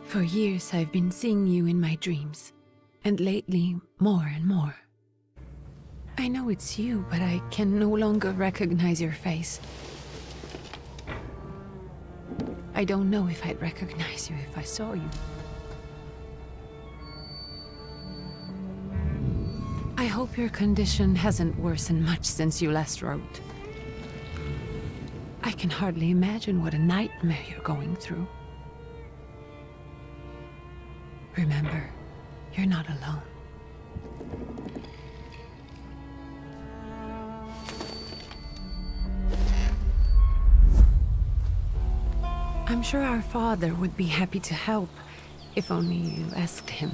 For years I've been seeing you in my dreams, and lately more and more. I know it's you, but I can no longer recognize your face. I don't know if I'd recognize you if I saw you. I hope your condition hasn't worsened much since you last wrote. I can hardly imagine what a nightmare you're going through. Remember, you're not alone. I'm sure our father would be happy to help, if only you asked him.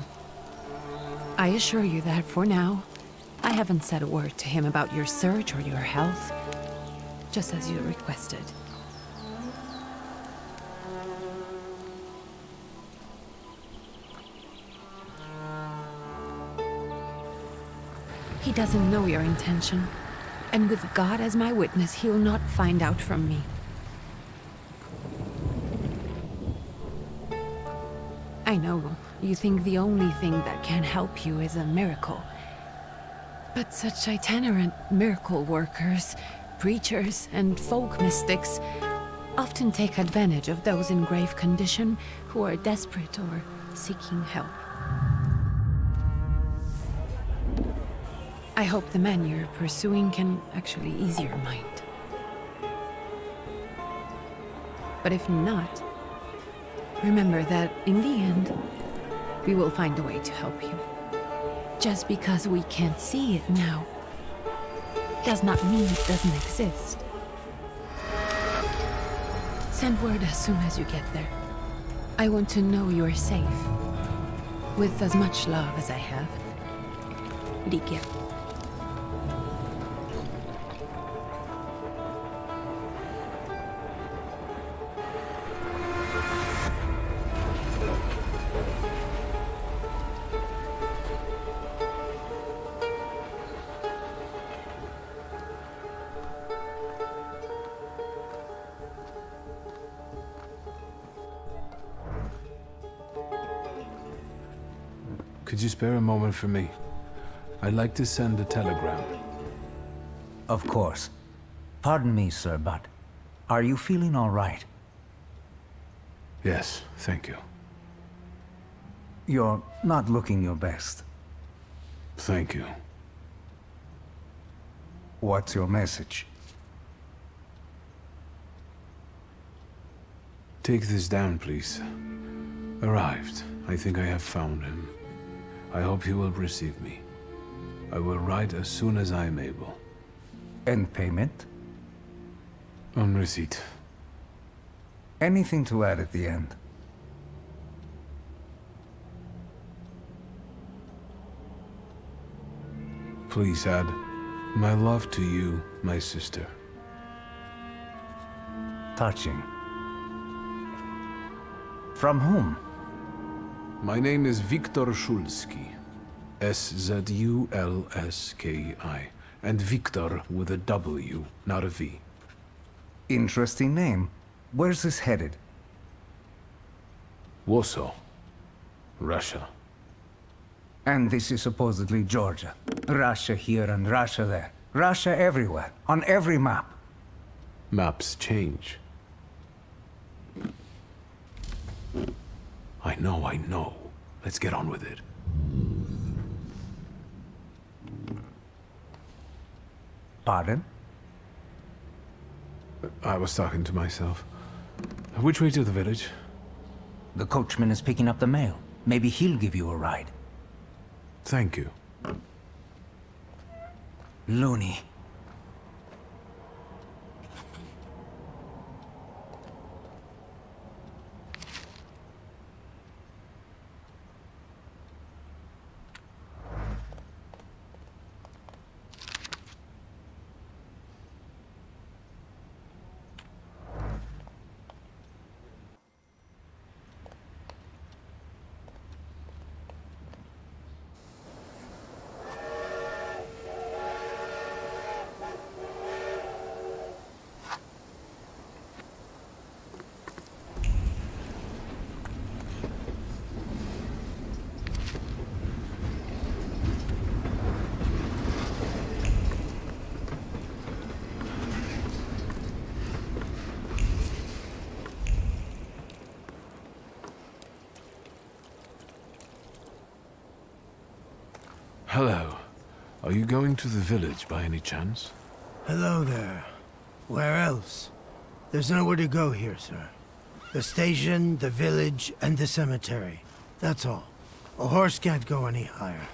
I assure you that for now, I haven't said a word to him about your search or your health, just as you requested. He doesn't know your intention, and with God as my witness, he'll not find out from me. I know you think the only thing that can help you is a miracle. But such itinerant miracle workers, preachers, and folk mystics often take advantage of those in grave condition who are desperate or seeking help. I hope the man you're pursuing can actually ease your mind. But if not, remember that in the end, we will find a way to help you. Just because we can't see it now, does not mean it doesn't exist. Send word as soon as you get there. I want to know you're safe. With as much love as I have. Ligia. Could you spare a moment for me? I'd like to send a telegram. Of course. Pardon me, sir, but are you feeling all right? Yes, thank you. You're not looking your best. Thank you. What's your message? Take this down, please. Arrived. I think I have found him. I hope you will receive me. I will write as soon as I am able. And payment? On receipt. Anything to add at the end? Please add, my love to you, my sister. Touching. From whom? My name is Viktor Szulski. S-Z-U-L-S-K-I. And Viktor with a W, not a V. Interesting name. Where's this headed? Warsaw. Russia. And this is supposedly Georgia. Russia here and Russia there. Russia everywhere, on every map. Maps change. I know. Let's get on with it. Pardon? I was talking to myself. Which way to the village? The coachman is picking up the mail. Maybe he'll give you a ride. Thank you. Loony. Hello. Are you going to the village by any chance? Hello there. Where else? There's nowhere to go here, sir. The station, the village, and the cemetery. That's all. A horse can't go any higher.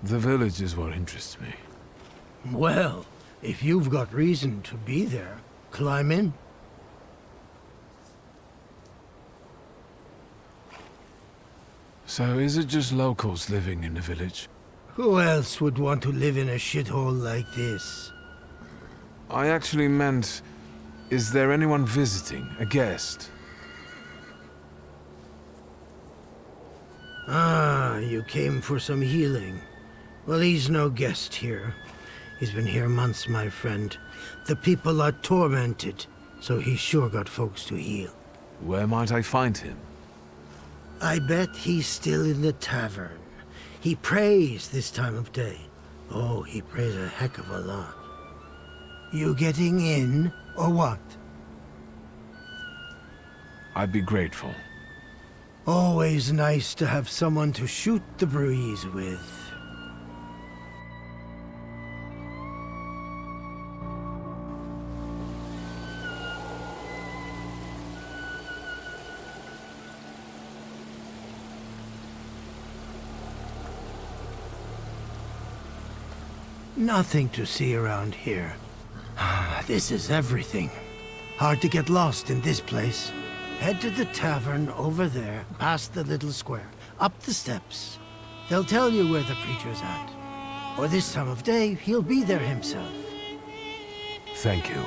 The village is what interests me. Well, if you've got reason to be there, climb in. So is it just locals living in the village? Who else would want to live in a shithole like this? I actually meant, is there anyone visiting, a guest? Ah, you came for some healing. Well, he's no guest here. He's been here months, my friend. The people are tormented, so he's sure got folks to heal. Where might I find him? I bet he's still in the tavern. He prays this time of day. Oh, he prays a heck of a lot. You getting in, or what? I'd be grateful. Always nice to have someone to shoot the breeze with. Nothing to see around here. This is everything. Hard to get lost in this place. Head to the tavern over there, past the little square, up the steps. They'll tell you where the preacher's at. Or this time of day, he'll be there himself. Thank you.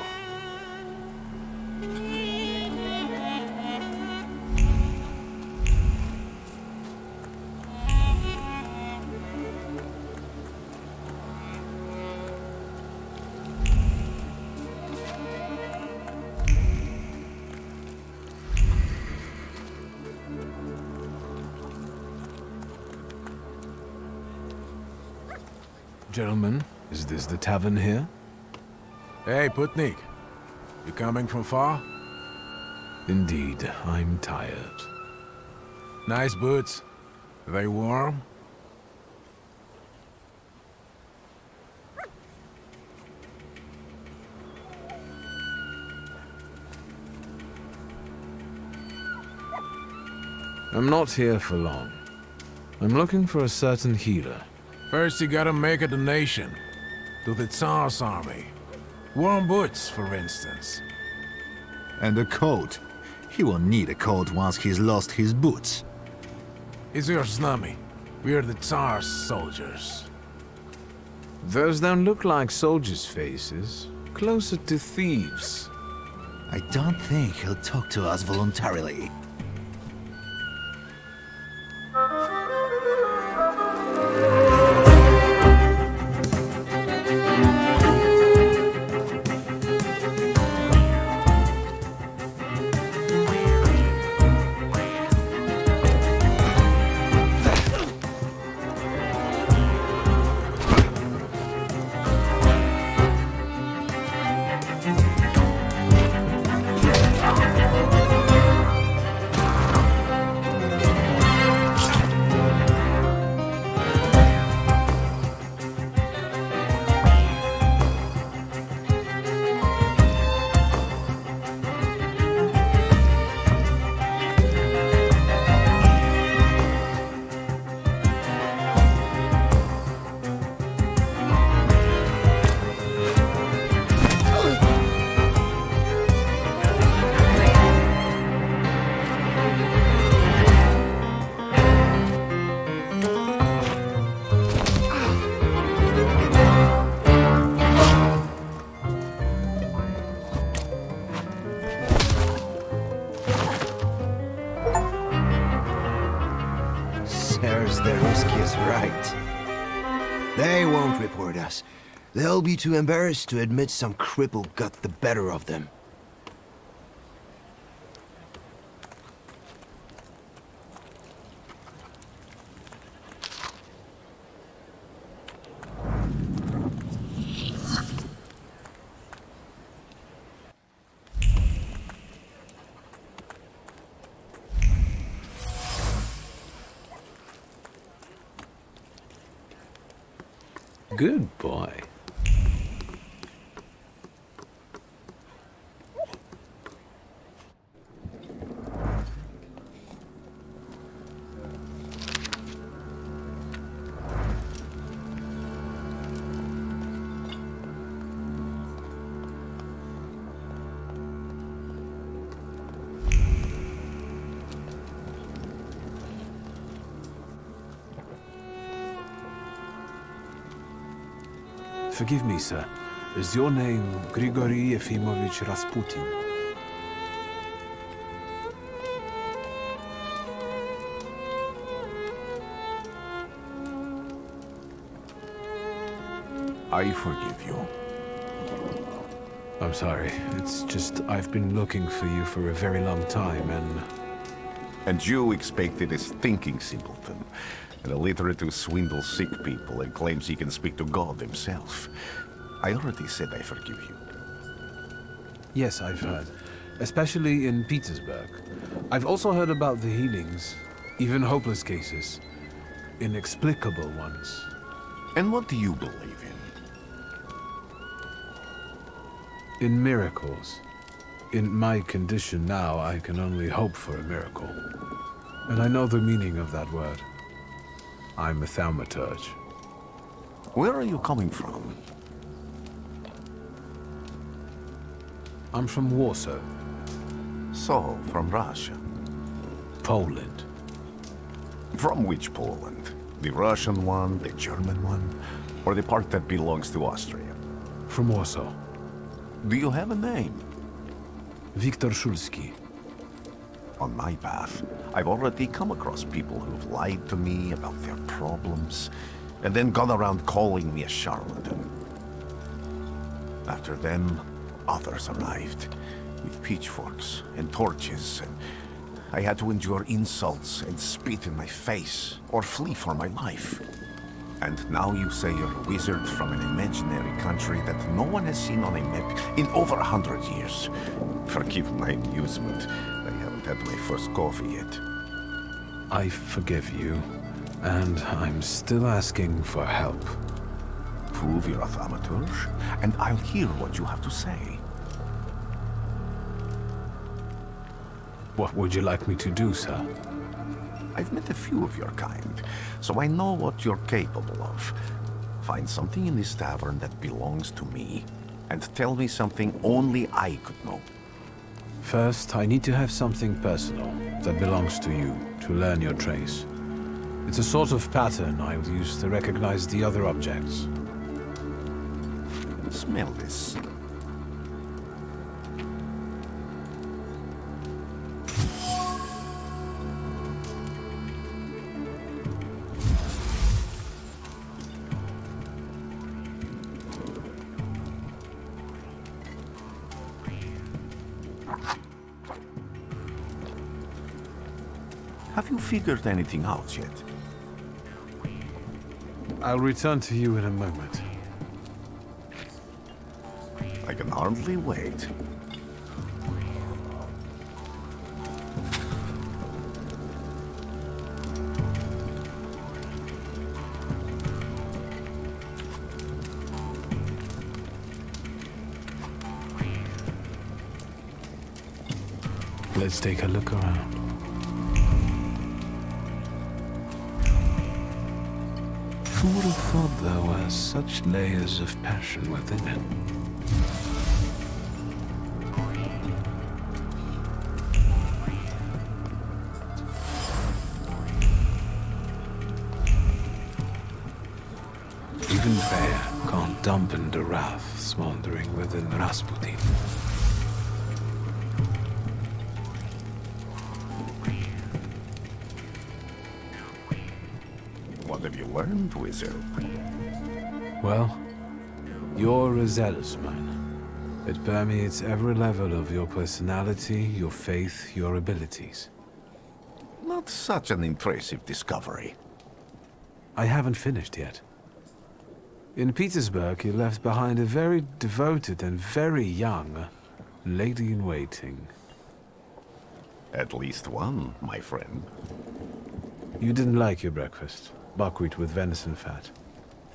Gentlemen, is this the tavern here? Hey, Putnik. You coming from far? Indeed, I'm tired. Nice boots. Are they warm? I'm not here for long. I'm looking for a certain healer. First you gotta make a donation. To the Tsar's army. Warm boots, for instance. And a coat. He won't need a coat once he's lost his boots. It's your snummy. We're the Tsar's soldiers. Those don't look like soldiers' faces. Closer to thieves. I don't think he'll talk to us voluntarily. They won't report us. They'll be too embarrassed to admit some cripple got the better of them. Good boy. Forgive me, sir. Is your name Grigory Yefimovich Rasputin? I forgive you. I'm sorry. It's just I've been looking for you for a very long time, and... And you expected a thinking simpleton, an illiterate who swindles sick people and claims he can speak to God himself. I already said I forgive you. Yes, I've heard. Especially in Petersburg. I've also heard about the healings, even hopeless cases. Inexplicable ones. And what do you believe in? In miracles. In my condition now, I can only hope for a miracle. And I know the meaning of that word. I'm a Thaumaturge. Where are you coming from? I'm from Warsaw. So, from Russia. Poland. From which Poland? The Russian one, the German one, or the part that belongs to Austria? From Warsaw. Do you have a name? Viktor Szulski. On my path, I've already come across people who've lied to me about their problems, and then gone around calling me a charlatan. After them, others arrived, with pitchforks and torches, and I had to endure insults and spit in my face, or flee for my life. And now you say you're a wizard from an imaginary country that no one has seen on a map in over 100 years. Forgive my amusement. I haven't had my first coffee yet. I forgive you, and I'm still asking for help. Prove you're a Thaumaturge, and I'll hear what you have to say. What would you like me to do, sir? I've met a few of your kind, so I know what you're capable of. Find something in this tavern that belongs to me, and tell me something only I could know. First, I need to have something personal that belongs to you to learn your trace. It's a sort of pattern I would use to recognize the other objects. Smell this. Have you figured anything out yet? I'll return to you in a moment. I can hardly wait. Let's take a look around. Who would have thought there were such layers of passion within it? Even fire can't dampen the wrath smoldering within Rasputin. What have you learned, wizard? Well, you're a zealous man. It permeates every level of your personality, your faith, your abilities. Not such an impressive discovery. I haven't finished yet. In Petersburg, you left behind a very devoted and very young lady-in-waiting. At least one, my friend. You didn't like your breakfast. Buckwheat with venison fat.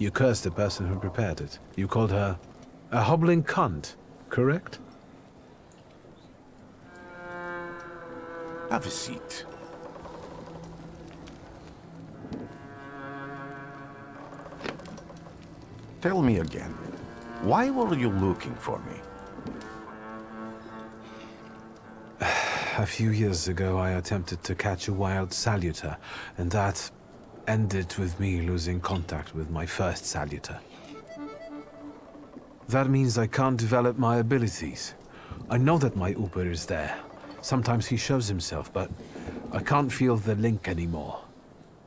You cursed the person who prepared it. You called her a hobbling cunt, correct? Have a seat. Tell me again, why were you looking for me? A few years ago, I attempted to catch a wild saluter, and that ended with me losing contact with my first saluter. That means I can't develop my abilities. I know that my Uber is there. Sometimes he shows himself, but I can't feel the link anymore.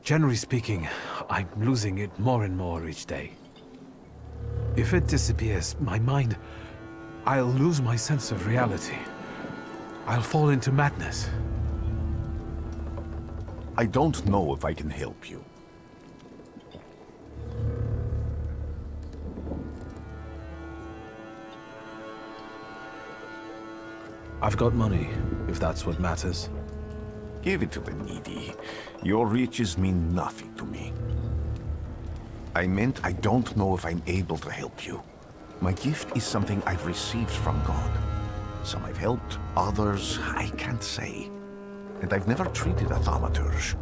Generally speaking, I'm losing it more and more each day. If it disappears, my mind, I'll lose my sense of reality. I'll fall into madness. I don't know if I can help you. I've got money, if that's what matters. Give it to the needy. Your riches mean nothing to me. I meant I don't know if I'm able to help you. My gift is something I've received from God. Some I've helped, others I can't say. And I've never treated a Thaumaturge.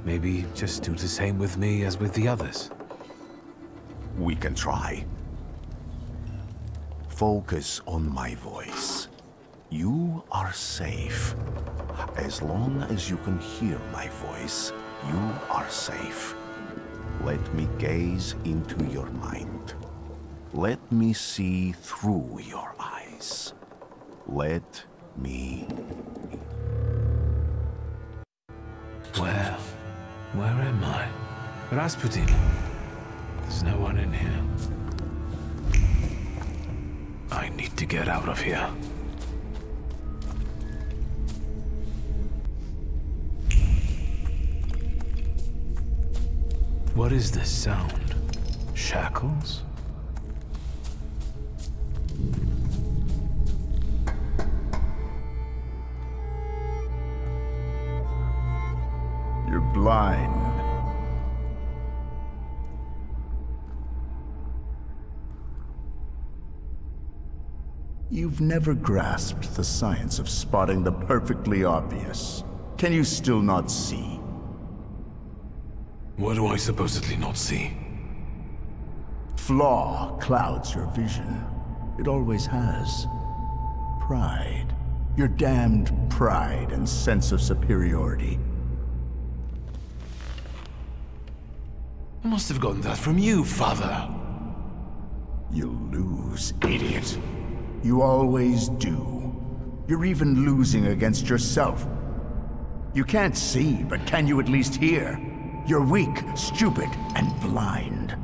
Maybe just do the same with me as with the others. We can try. Focus on my voice. You are safe. As long as you can hear my voice, you are safe. Let me gaze into your mind. Let me see through your eyes. Let me... Where am I? Rasputin. There's no one in here. I need to get out of here. What is this sound? Shackles? You're blind. You've never grasped the science of spotting the perfectly obvious. Can you still not see? What do I supposedly not see? Flaw clouds your vision. It always has. Pride. Your damned pride and sense of superiority. I must have gotten that from you, Father. You'll lose, idiot. You always do. You're even losing against yourself. You can't see, but can you at least hear? You're weak, stupid, and blind.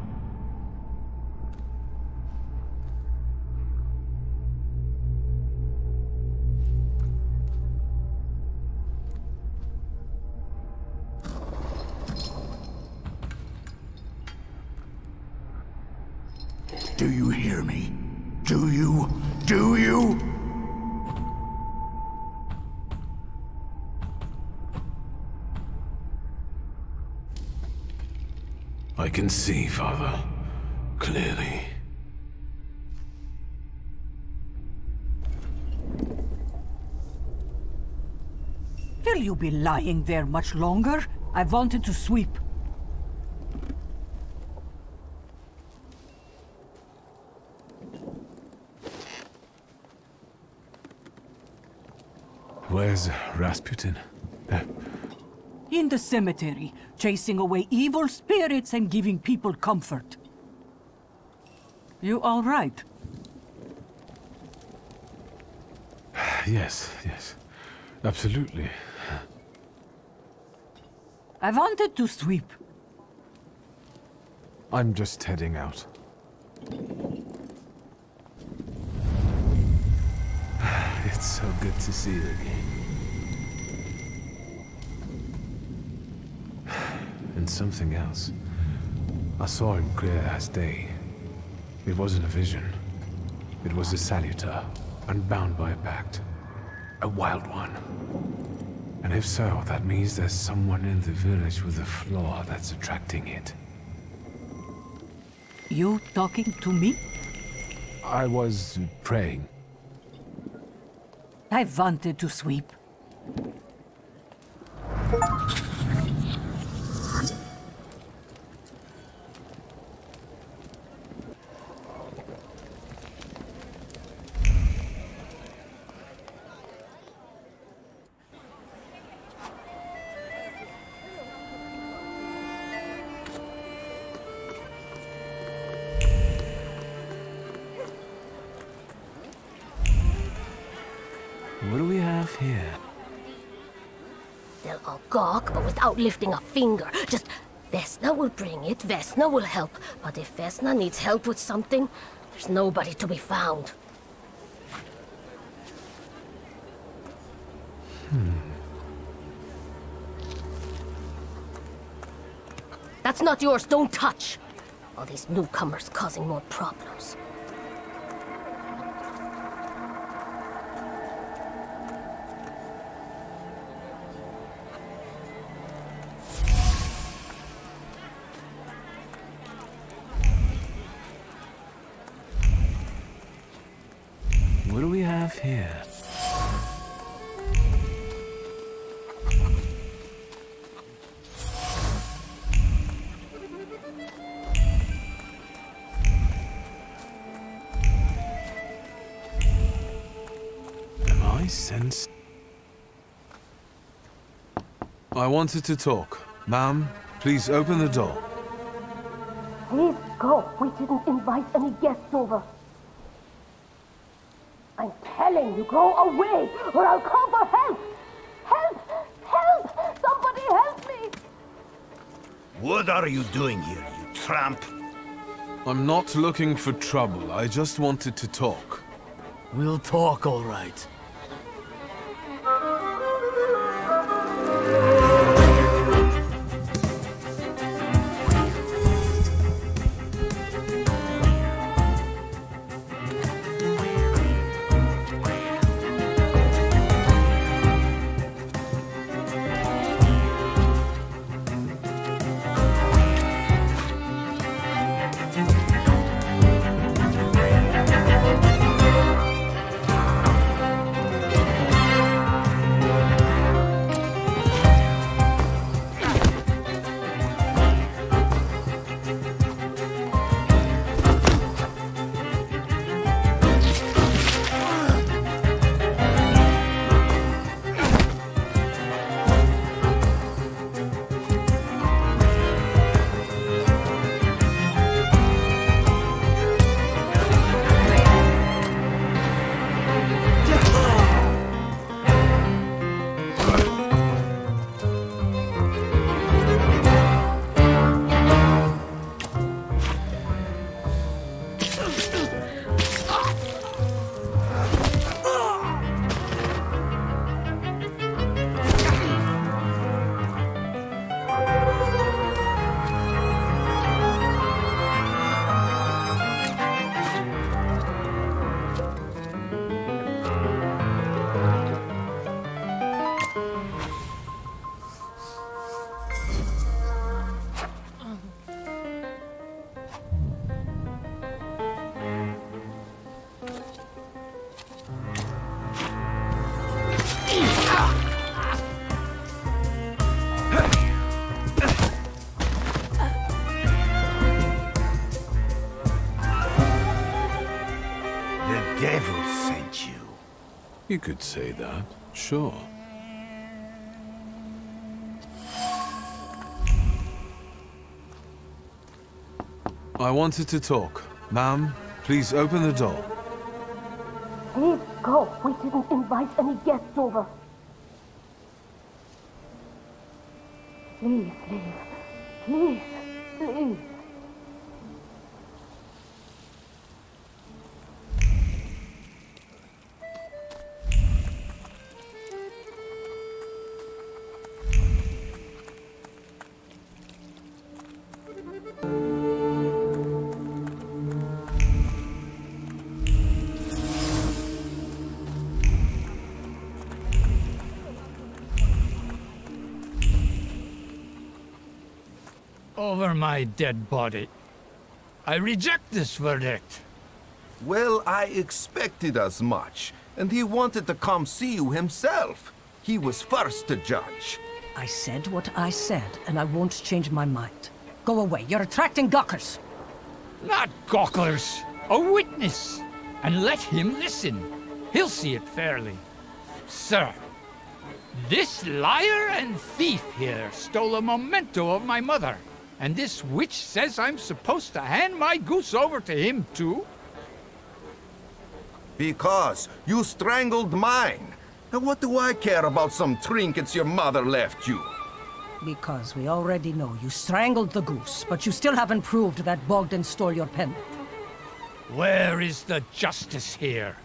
Do you hear me? Do you? Do you? I can see, Father. Clearly. Will you be lying there much longer? I wanted to sweep. Where's Rasputin? In the cemetery, chasing away evil spirits and giving people comfort. You all right? Yes. Absolutely. I wanted to sweep. I'm just heading out. It's so good to see you again. And something else. I saw him clear as day. It wasn't a vision. It was a saluter, unbound by a pact. A wild one. And if so, that means there's someone in the village with a flaw that's attracting it. You talking to me? I was praying. I wanted to sweep. What do we have here? They'll all gawk, but without lifting a finger. Just, Vesna will bring it, Vesna will help. But if Vesna needs help with something, there's nobody to be found. That's not yours, don't touch! All these newcomers causing more problems. What do we have here? Am I sense? I wanted to talk. Ma'am, please open the door. Please go. We didn't invite any guests over. I'm telling you, go away, or I'll call for help! Help! Help! Somebody help me! What are you doing here, you tramp? I'm not looking for trouble. I just wanted to talk. We'll talk, all right. You could say that, sure. I wanted to talk. Ma'am, please open the door. Please go. We didn't invite any guests over. Please leave. Please, please. Over my dead body. I reject this verdict. Well, I expected as much, and he wanted to come see you himself. He was first to judge. I said what I said, and I won't change my mind. Go away, you're attracting gawkers. Not gawkers, a witness. And let him listen. He'll see it fairly. Sir, this liar and thief here stole a memento of my mother. And this witch says I'm supposed to hand my goose over to him too? Because you strangled mine. And what do I care about some trinkets your mother left you? Because we already know you strangled the goose, but you still haven't proved that Bogdan stole your pendant. Where is the justice here?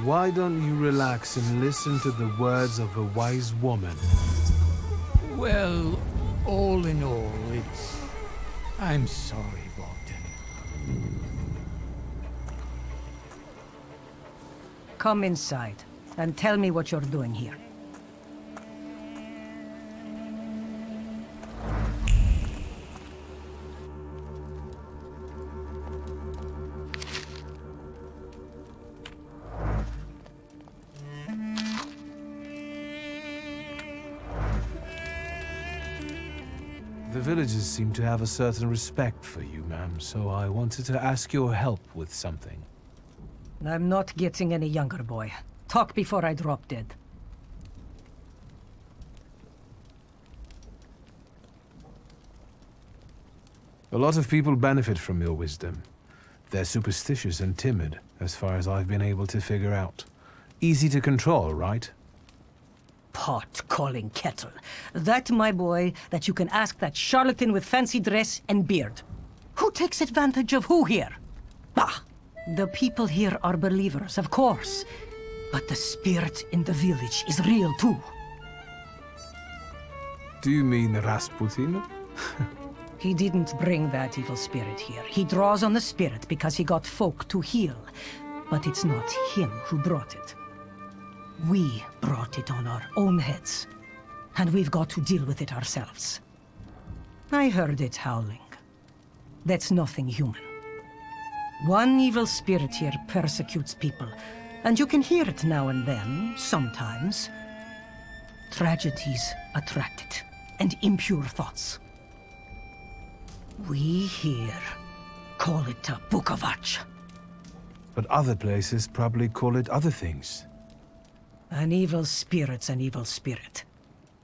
Why don't you relax and listen to the words of a wise woman? Well, all in all, I'm sorry, Bogdan. Come inside, and tell me what you're doing here. The villagers seem to have a certain respect for you, ma'am, so I wanted to ask your help with something. I'm not getting any younger, boy. Talk before I drop dead. A lot of people benefit from your wisdom. They're superstitious and timid, as far as I've been able to figure out. Easy to control, right? Pot calling kettle. That, my boy, that you can ask that charlatan with fancy dress and beard. Who takes advantage of who here? Bah! The people here are believers, of course. But the spirit in the village is real too. Do you mean Rasputin? He didn't bring that evil spirit here. He draws on the spirit because he got folk to heal. But it's not him who brought it. We brought it on our own heads. And we've got to deal with it ourselves. I heard it howling. That's nothing human. One evil spirit here persecutes people, and you can hear it now and then, sometimes. Tragedies attract it, and impure thoughts. We here call it a Bukavac. But other places probably call it other things. An evil spirit's an evil spirit.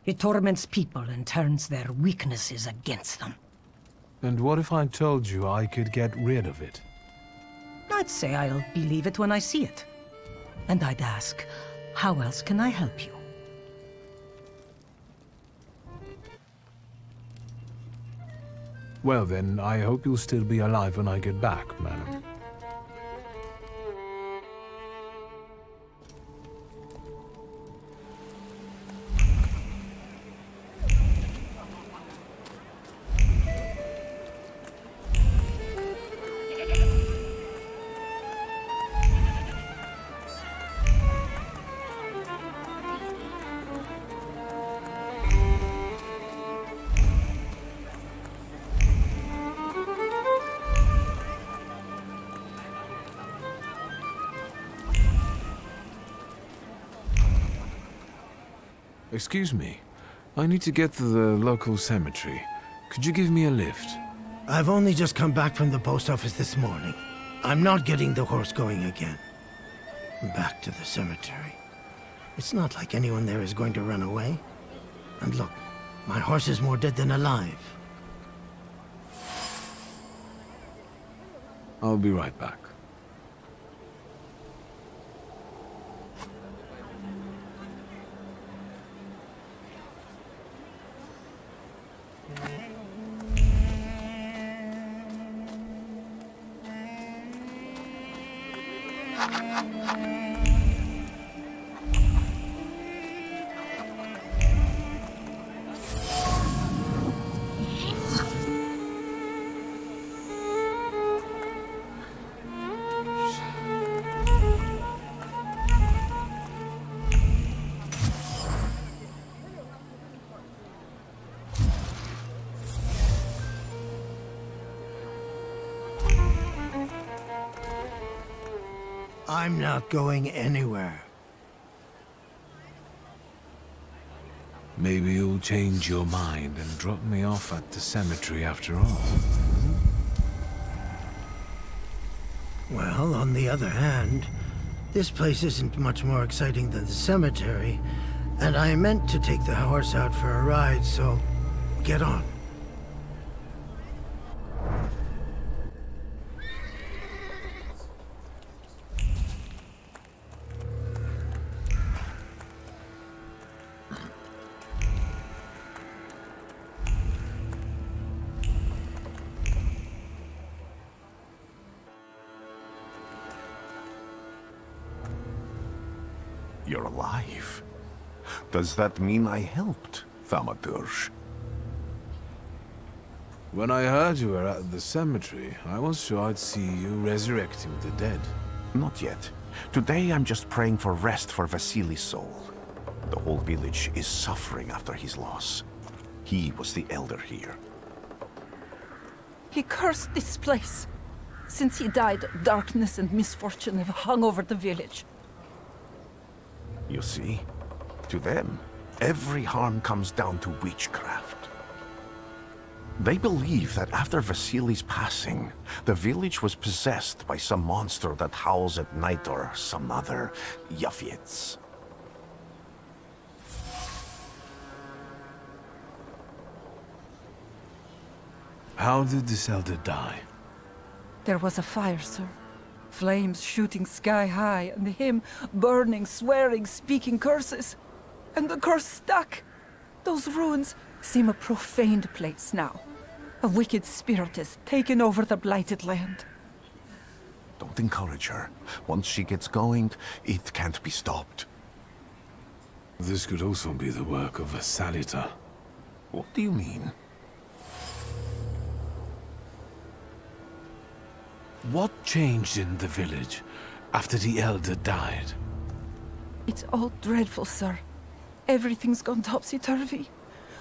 It torments people and turns their weaknesses against them. And what if I told you I could get rid of it? I'd say I'll believe it when I see it. And I'd ask, how else can I help you? Well then, I hope you'll still be alive when I get back, madam. Excuse me. I need to get to the local cemetery. Could you give me a lift? I've only just come back from the post office this morning. I'm not getting the horse going again. Back to the cemetery. It's not like anyone there is going to run away. And look, my horse is more dead than alive. I'll be right back. I'm not going anywhere. Maybe you'll change your mind and drop me off at the cemetery after all. Well, on the other hand, this place isn't much more exciting than the cemetery, and I meant to take the horse out for a ride, so get on. You're alive. Does that mean I helped, Thaumaturge? When I heard you were at the cemetery, I was sure I'd see you resurrecting the dead. Not yet. Today I'm just praying for rest for Vasily's soul. The whole village is suffering after his loss. He was the elder here. He cursed this place. Since he died, darkness and misfortune have hung over the village. You see? To them, every harm comes down to witchcraft. They believe that after Vasily's passing, the village was possessed by some monster that howls at night or some other Yafiets. How did this elder die? There was a fire, sir. Flames shooting sky high, and him burning, swearing, speaking curses. And the curse stuck. Those ruins seem a profaned place now. A wicked spirit has taken over the blighted land. Don't encourage her. Once she gets going, it can't be stopped. This could also be the work of a Salita. What do you mean? What changed in the village after the elder died? It's all dreadful, sir. Everything's gone topsy-turvy.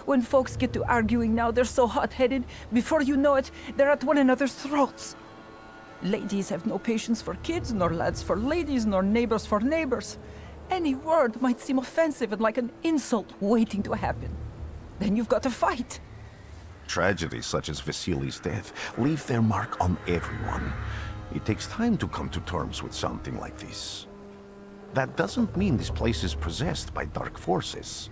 When folks get to arguing now, they're so hot-headed, before you know it, they're at one another's throats. Ladies have no patience for kids, nor lads for ladies, nor neighbors for neighbors. Any word might seem offensive and like an insult waiting to happen. Then you've got to fight. Tragedies such as Vasily's death leave their mark on everyone. It takes time to come to terms with something like this. That doesn't mean this place is possessed by dark forces.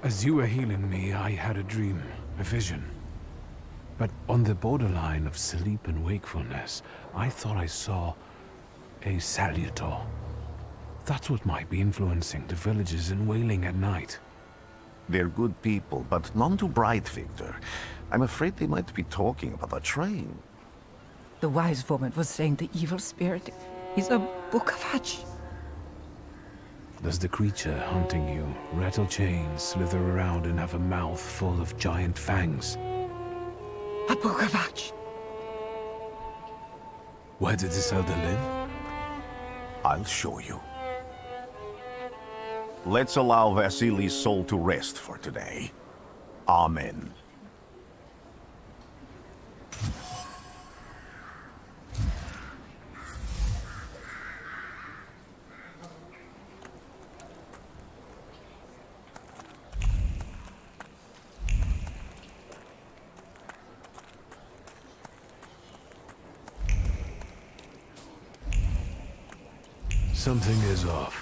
As you were healing me, I had a dream, a vision. But on the borderline of sleep and wakefulness, I thought I saw a Salutor. That's what might be influencing the villagers in Wailing at night. They're good people, but none too bright, Victor. I'm afraid they might be talking about a train. The wise woman was saying the evil spirit is a Bukavac. Does the creature hunting you rattle chains, slither around, and have a mouth full of giant fangs? A Bukavac. Where did this elder live? I'll show you. Let's allow Vasily's soul to rest for today. Amen. Something is off.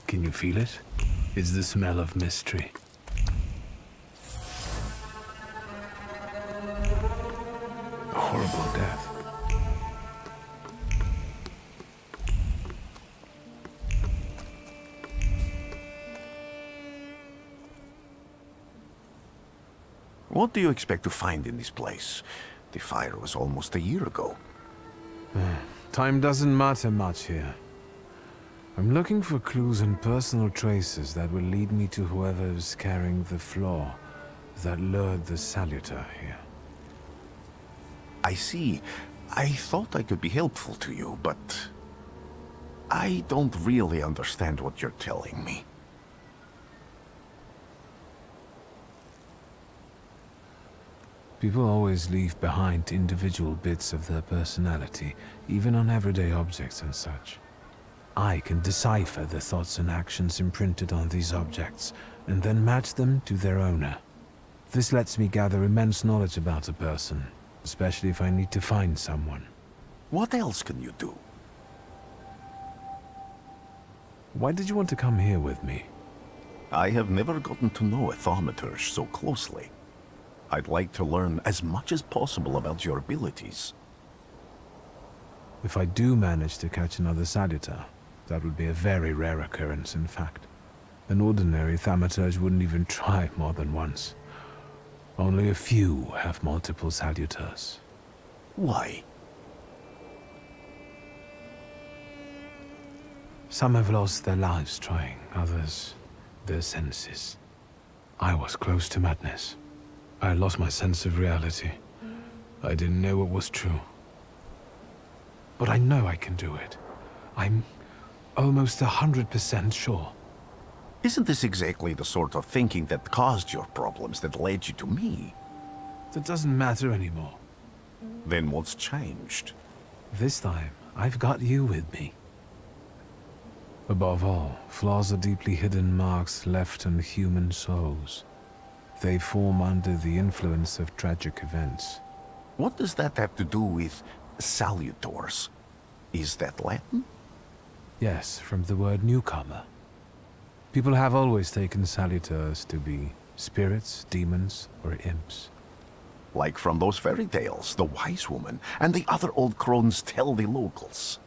Can you feel it? It's the smell of mystery. A horrible death. What do you expect to find in this place? The fire was almost a year ago. Time doesn't matter much here. I'm looking for clues and personal traces that will lead me to whoever is carrying the flaw that lured the Salutor here. I see. I thought I could be helpful to you, but I don't really understand what you're telling me. People always leave behind individual bits of their personality, even on everyday objects and such. I can decipher the thoughts and actions imprinted on these objects, and then match them to their owner. This lets me gather immense knowledge about a person, especially if I need to find someone. What else can you do? Why did you want to come here with me? I have never gotten to know a Thaumaturge so closely. I'd like to learn as much as possible about your abilities. If I do manage to catch another Salutor, that would be a very rare occurrence, in fact. An ordinary Thaumaturge wouldn't even try more than once. Only a few have multiple Salutors. Why? Some have lost their lives trying, others their senses. I was close to madness. I lost my sense of reality. I didn't know what was true. But I know I can do it. I'm almost 100% sure. Isn't this exactly the sort of thinking that caused your problems that led you to me? That doesn't matter anymore. Then what's changed? This time, I've got you with me. Above all, flaws are deeply hidden marks left on human souls. They form under the influence of tragic events. What does that have to do with salutors? Is that Latin? Yes, from the word newcomer. People have always taken salutors to be spirits, demons, or imps. Like from those fairy tales, the wise woman and the other old crones tell the locals.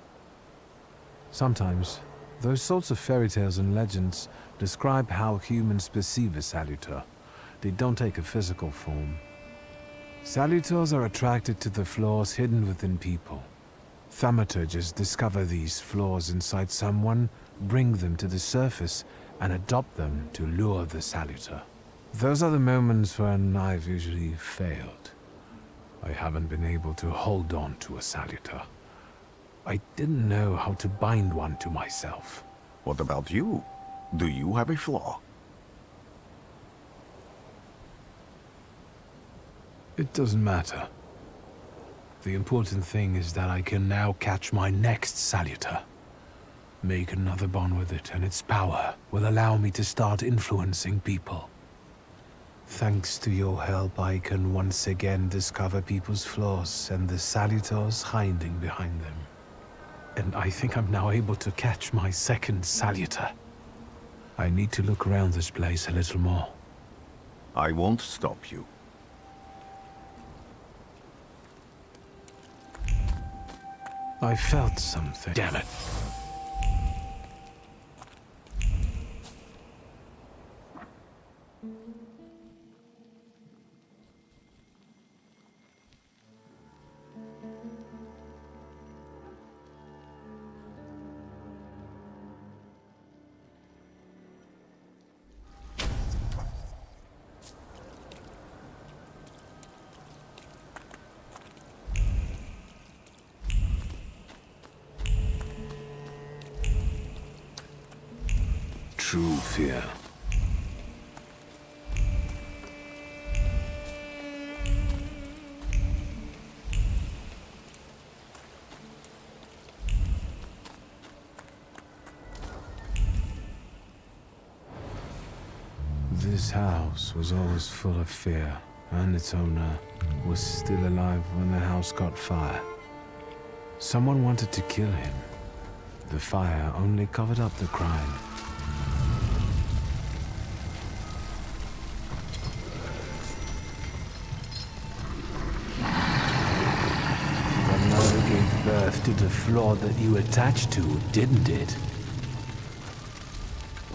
Sometimes, those sorts of fairy tales and legends describe how humans perceive a salutor. They don't take a physical form. Salutors are attracted to the flaws hidden within people. Thaumaturges discover these flaws inside someone, bring them to the surface, and adopt them to lure the salutor. Those are the moments when I've usually failed. I haven't been able to hold on to a salutor. I didn't know how to bind one to myself. What about you? Do you have a flaw? It doesn't matter. The important thing is that I can now catch my next salutor. Make another bond with it, and its power will allow me to start influencing people. Thanks to your help, I can once again discover people's flaws and the salutors hiding behind them. And I think I'm now able to catch my second salutor. I need to look around this place a little more. I won't stop you. I felt something. Damn it. True fear. This house was always full of fear, and its owner was still alive when the house caught fire. Someone wanted to kill him. The fire only covered up the crime. Gave birth to the flaw that you attached to, didn't it?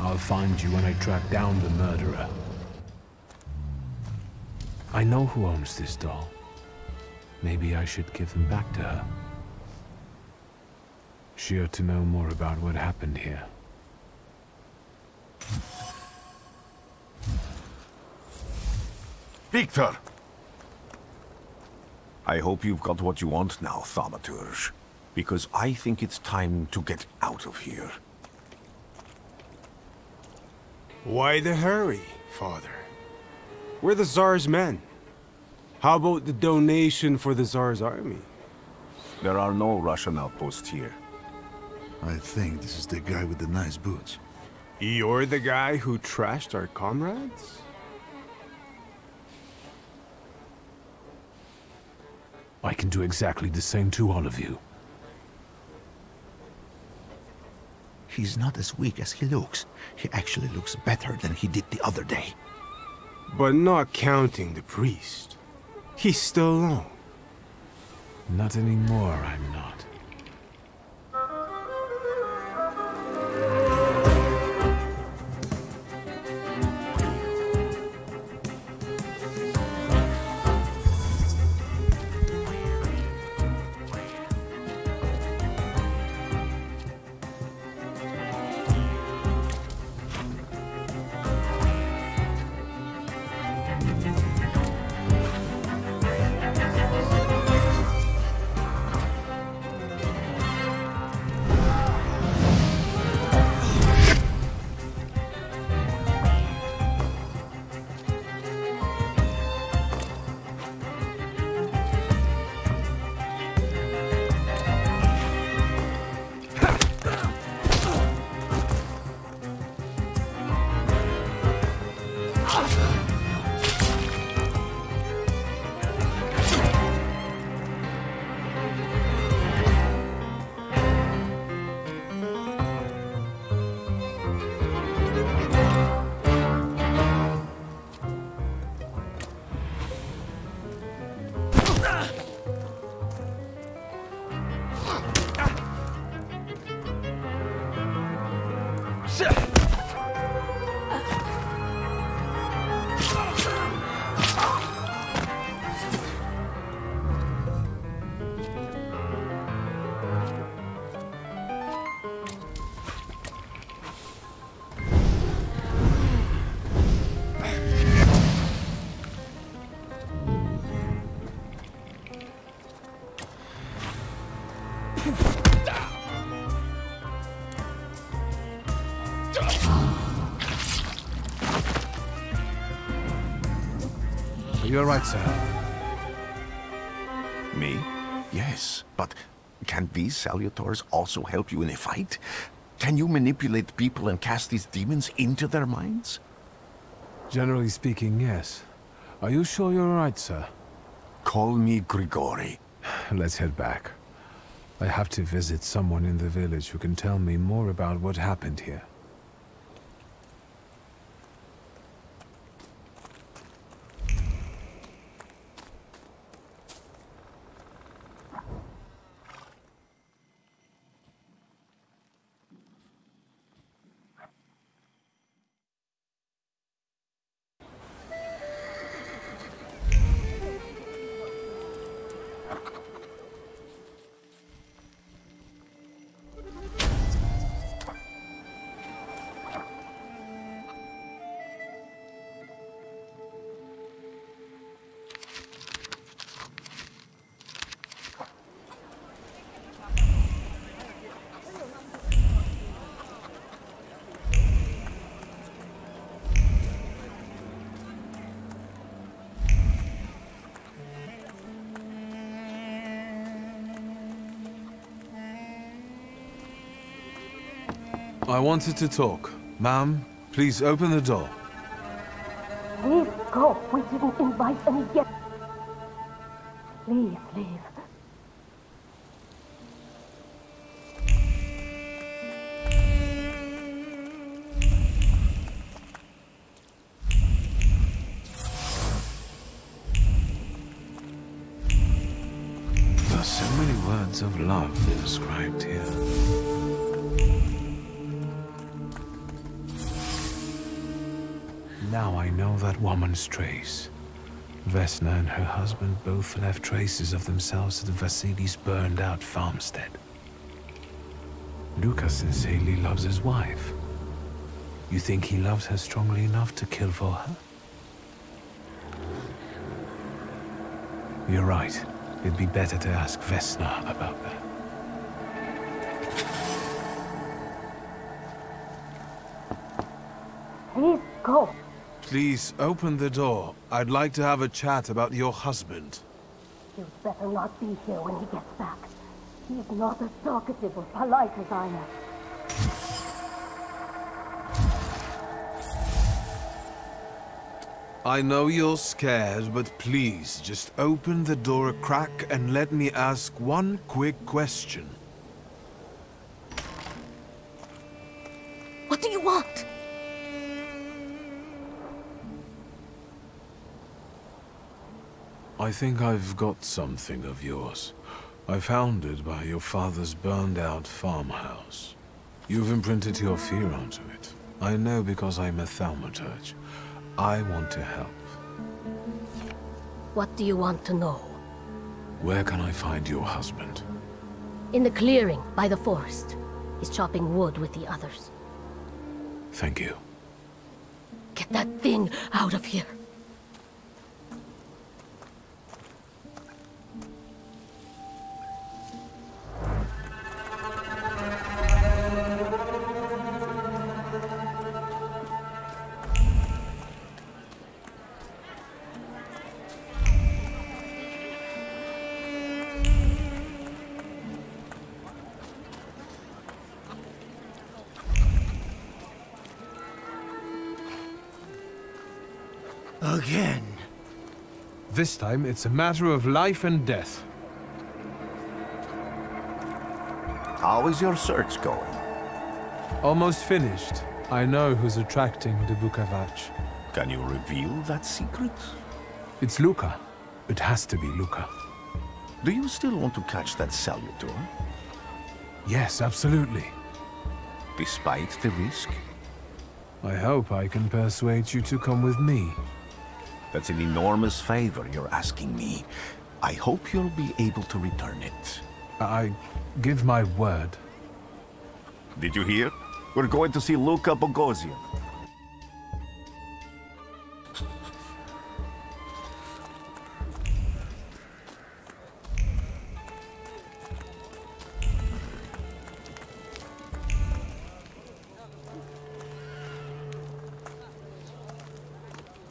I'll find you when I track down the murderer. I know who owns this doll. Maybe I should give them back to her. She ought to know more about what happened here. Victor! I hope you've got what you want now, Thaumaturge. Because I think it's time to get out of here. Why the hurry, Father? We're the Tsar's men. How about the donation for the Tsar's army? There are no Russian outposts here. I think this is the guy with the nice boots. You're the guy who trashed our comrades? I can do exactly the same to all of you. He's not as weak as he looks. He actually looks better than he did the other day. But not counting the priest. He's still alone. Not anymore, I'm not. You're right, sir. Me? Yes, but can these salutors also help you in a fight? Can you manipulate people and cast these demons into their minds? Generally speaking, yes. Are you sure you're right, sir? Call me Grigori. Let's head back. I have to visit someone in the village who can tell me more about what happened here. I wanted to talk. Ma'am, please open the door. Please go. We didn't invite any guests. Please leave. There are so many words of love inscribed here. Now I know that woman's trace. Vesna and her husband both left traces of themselves at Vasily's burned-out farmstead. Lucas sincerely loves his wife. You think he loves her strongly enough to kill for her? You're right. It'd be better to ask Vesna about that. Please go. Please, open the door. I'd like to have a chat about your husband. You better not be here when he gets back. He's not as talkative or polite as I am. I know you're scared, but please, just open the door a crack and let me ask one quick question. What do you want? I think I've got something of yours. I found it by your father's burned-out farmhouse. You've imprinted your fear onto it. I know because I'm a Thaumaturge. I want to help. What do you want to know? Where can I find your husband? In the clearing, by the forest. He's chopping wood with the others. Thank you. Get that thing out of here. Again. This time, it's a matter of life and death. How is your search going? Almost finished. I know who's attracting the Bukavac. Can you reveal that secret? It's Luca. It has to be Luca. Do you still want to catch that Salutor? Yes, absolutely. Despite the risk? I hope I can persuade you to come with me. That's an enormous favor you're asking me. I hope you'll be able to return it. I give my word. Did you hear? We're going to see Luca Bogosian.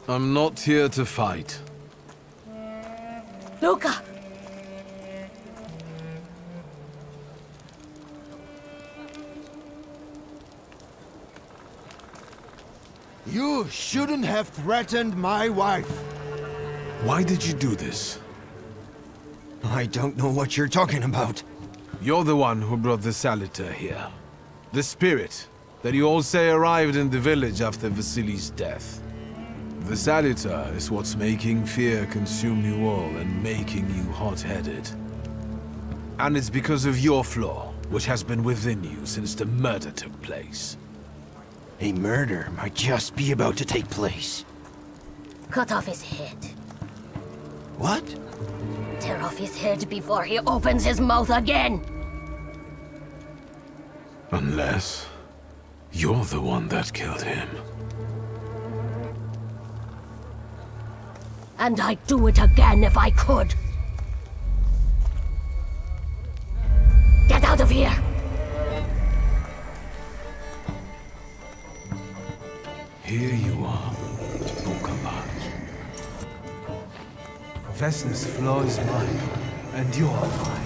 I'm not here to fight. Luca! You shouldn't have threatened my wife. Why did you do this? I don't know what you're talking about. You're the one who brought the Salutor here. The spirit that you all say arrived in the village after Vasily's death. The Salutor is what's making fear consume you all and making you hot-headed. And it's because of your flaw, which has been within you since the murder took place. A murder might just be about to take place. Cut off his head. What? Tear off his head before he opens his mouth again! Unless you're the one that killed him. And I'd do it again if I could. Get out of here! Here you are, Bukavac. Vesna's flaw is mine, and you're mine.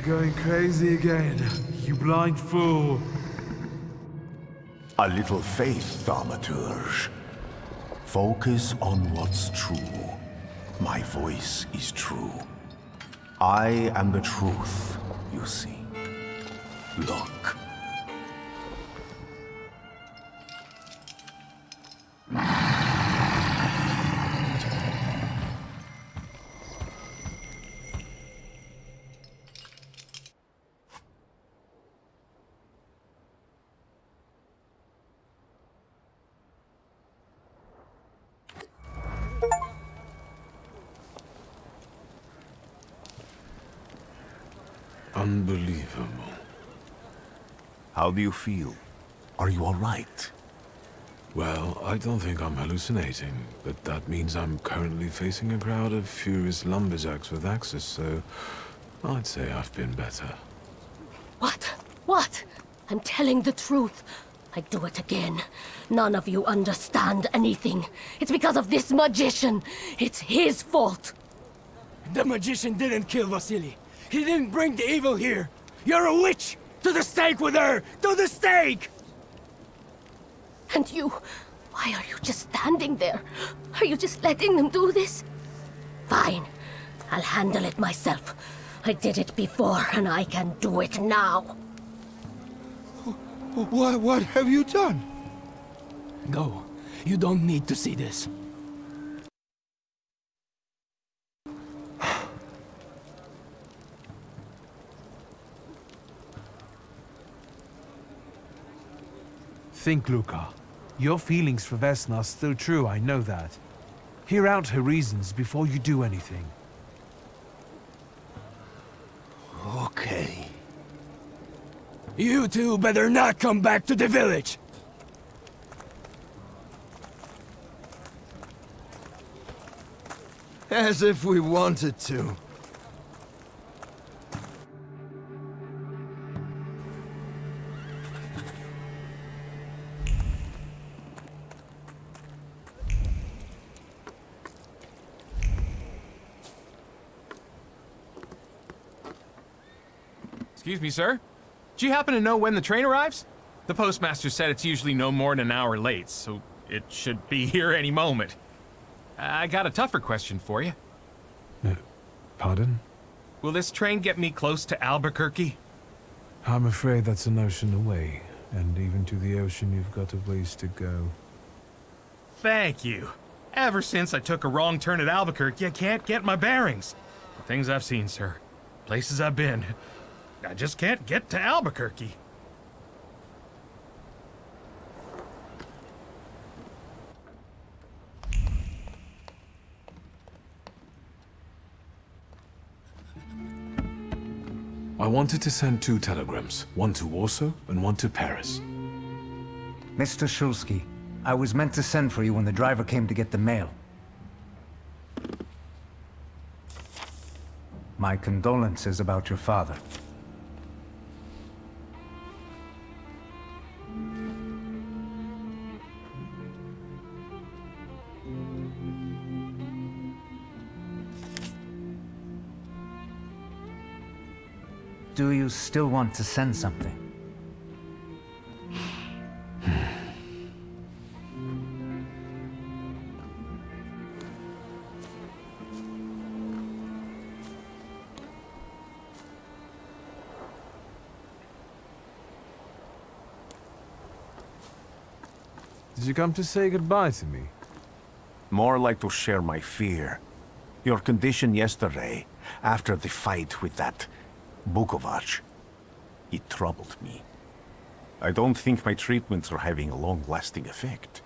going crazy again, you blind fool. A little faith, Thaumaturge. Focus on what's true. My voice is true. I am the truth, you see. Look. Unbelievable. How do you feel? Are you all right? Well, I don't think I'm hallucinating, but that means I'm currently facing a crowd of furious lumberjacks with axes, so I'd say I've been better. What? What? I'm telling the truth. I do it again. None of you understand anything. It's because of this magician. It's his fault. The magician didn't kill Vasily. He didn't bring the evil here. You're a witch! To the stake with her! To the stake! And you... why are you just standing there? Are you just letting them do this? Fine. I'll handle it myself. I did it before, and I can do it now. What have you done? Go. You don't need to see this. Think, Luka. Your feelings for Vesna are still true, I know that. Hear out her reasons before you do anything. Okay. You two better not come back to the village! As if we wanted to. Excuse me, sir. Do you happen to know when the train arrives? The postmaster said it's usually no more than an hour late, so it should be here any moment. I got a tougher question for you. Pardon? Will this train get me close to Albuquerque? I'm afraid that's an ocean away, and even to the ocean you've got a ways to go. Thank you. Ever since I took a wrong turn at Albuquerque, I can't get my bearings. The things I've seen, sir. Places I've been. I just can't get to Albuquerque. I wanted to send 2 telegrams, one to Warsaw and one to Paris. Mr. Shulsky, I was meant to send for you when the driver came to get the mail. My condolences about your father. Do you still want to send something? Did you come to say goodbye to me? More like to share my fear. Your condition yesterday, after the fight with that Bukavac, it troubled me. I don't think my treatments are having a long-lasting effect.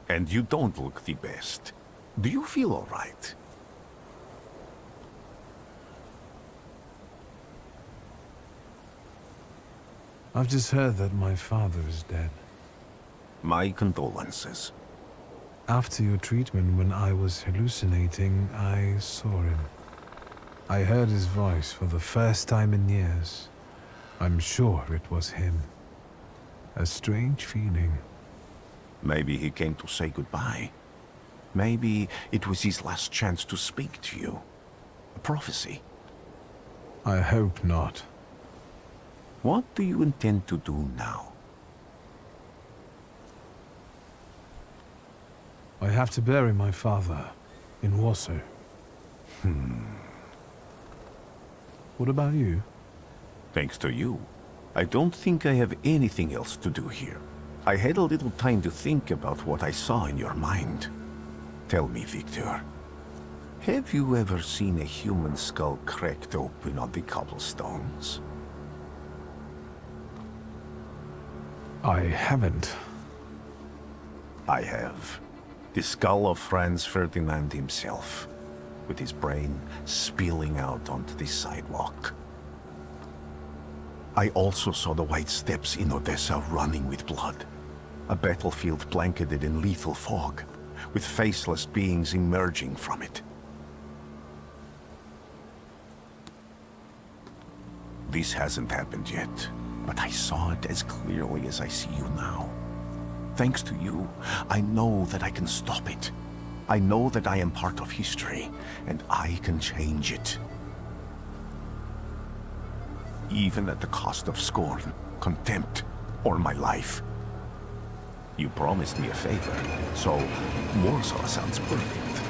And you don't look the best. Do you feel all right? I've just heard that my father is dead. My condolences. After your treatment, when I was hallucinating, I saw him. I heard his voice for the first time in years. I'm sure it was him. A strange feeling. Maybe he came to say goodbye. Maybe it was his last chance to speak to you. A prophecy. I hope not. What do you intend to do now? I have to bury my father in Warsaw. What about you? Thanks to you, I don't think I have anything else to do here. I had a little time to think about what I saw in your mind. Tell me, Victor, have you ever seen a human skull cracked open on the cobblestones? I haven't. I have. The skull of Franz Ferdinand himself, with his brain spilling out onto the sidewalk. I also saw the white steps in Odessa running with blood. A battlefield blanketed in lethal fog, with faceless beings emerging from it. This hasn't happened yet, but I saw it as clearly as I see you now. Thanks to you, I know that I can stop it. I know that I am part of history, and I can change it. Even at the cost of scorn, contempt, or my life. You promised me a favor, so Warsaw sounds perfect.